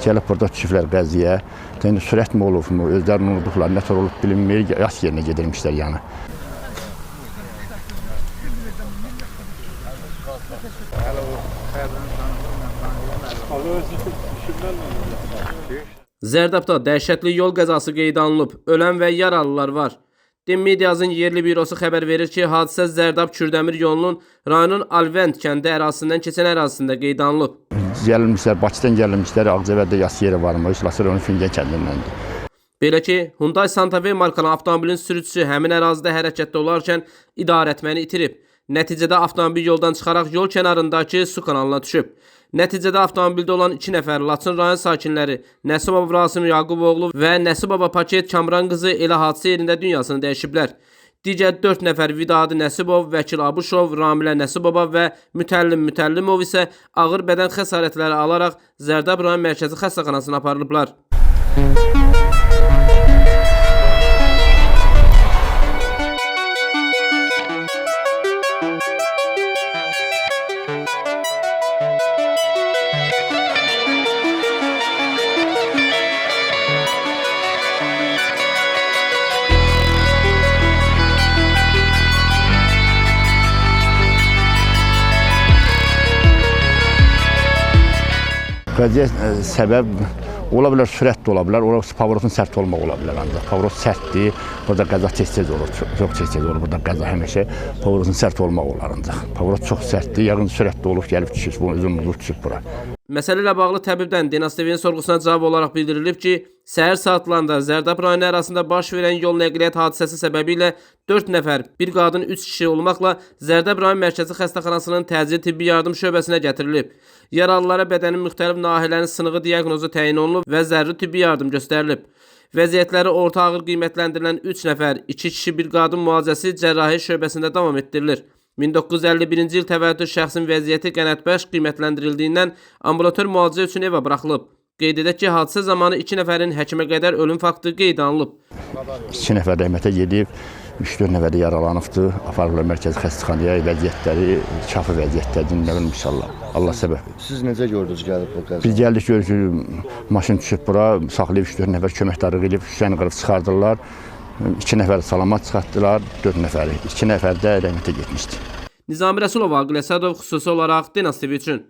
Gəlib burada düşüblər qəziyə. Yəni sürət mi olub mu, özlərini unudublar, nə tər olub bilinmir, yas yerinə gedirmişlər yəni. Zərdabda dəhşətli yol qəzası qeydə alınıb, ölən və yaralılar var. DİN Mediazın yerli bürosu xəbər verir ki, hadisə Zərdab Kürdəmir yolunun rayonun Alvənd kəndi ərazisindən keçən ərazisində qeydə alınıb. Gəlmişlər, Bakıdan gəlmişlər, Ağcabədə yas yeri varmış, Lasıronun Füngən kəndindəndir. Belə ki, Hyundai Santa Fe markalı avtomobilin sürücüsü həmin ərazidə hərəkətdə olarkən idarəetməni itirib. Nəticədə avtomobil yoldan çıxaraq yol kənarındakı su kanalına düşüb. Nəticədə avtomobildə olan 2 nəfər Laçın rayon sakinləri Nəsibov Rasim Yaquboğlu və Nəsibova Paket Kamran qızı elə hadisə yerində dünyasını dəyişiblər. Digər 4 nəfər Vidadi Nəsibov, Vəkil Abuşov, Ramilə Nəsibova və Mütəllimov isə ağır bədən xəsarətləri alaraq Zərdab rayon mərkəzi xəstəxanasına aparılıblar. Qəziyyət səbəb ola bilər, sürət də ola bilər, pavrotun sərt olmaq ola bilər ancaq. Pavrot sərtdir, burada qəza tez-tez olur, çox tez-tez olur, burada qəza həmişə pavrotun sərt olmaq olar ancaq. Pavrot çox sərtdir, yəqin sürətdə olub, gəlib düşür, bu uzun düşüb bura. Məsələ ilə bağlı təbibdən Dinas TV-nin sorğusuna cavab olaraq bildirilib ki, səhər saatlarında Zərdab rayonu ərazisində baş verən yol nəqliyyat hadisəsi səbəbilə 4 nəfər, bir qadın 3 kişi olmaqla Zərdab rayon mərkəzi xəstəxanasının təcili tibbi yardım şöbəsinə gətirilib. Yaralılara bədənin müxtəlif nahiyələrinin sınığı diaqnozu təyin olunub və zəruri tibbi yardım göstərilib. Vəziyyətləri orta ağır qiymətləndirilən 3 nəfər, 2 kişi, bir qadın müalicəsi cərrahi şöbəsində davam etdirilir. 1951-ci il təvəllüdlü şəxsin vəziyyəti qənaətbəxş qiymətləndirildiyindən ambulator müalicə üçün evə buraxılıb. Qeyd edək ki, hadisə zamanı 2 nəfərin həkimə qədər ölüm faktı qeydə alınıb. 2 nəfər rəhmətə gedib, 3-4 nəfər də yaralanıbdır. Aparıblar mərkəzi xəstəxanaya, vəziyyətləri kafi vəziyyətdədir, nə bilim inşallah. Allah səbəb. Siz necə gördünüz gəlib bu qəza? Biz gəldik, görürük, maşın düşüb bura, saxlayıb 3-4 nəfər köməkdarlıq edib, şüşəni qırıb çıxardırlar. 2 nəfər salamat çıxartdılar, 4 nəfəri. 2 nəfər də rəhmətə getmişdi. Nizami Rəsulov, Aqil Əsədov, xüsusi olaraq Dinas TV üçün.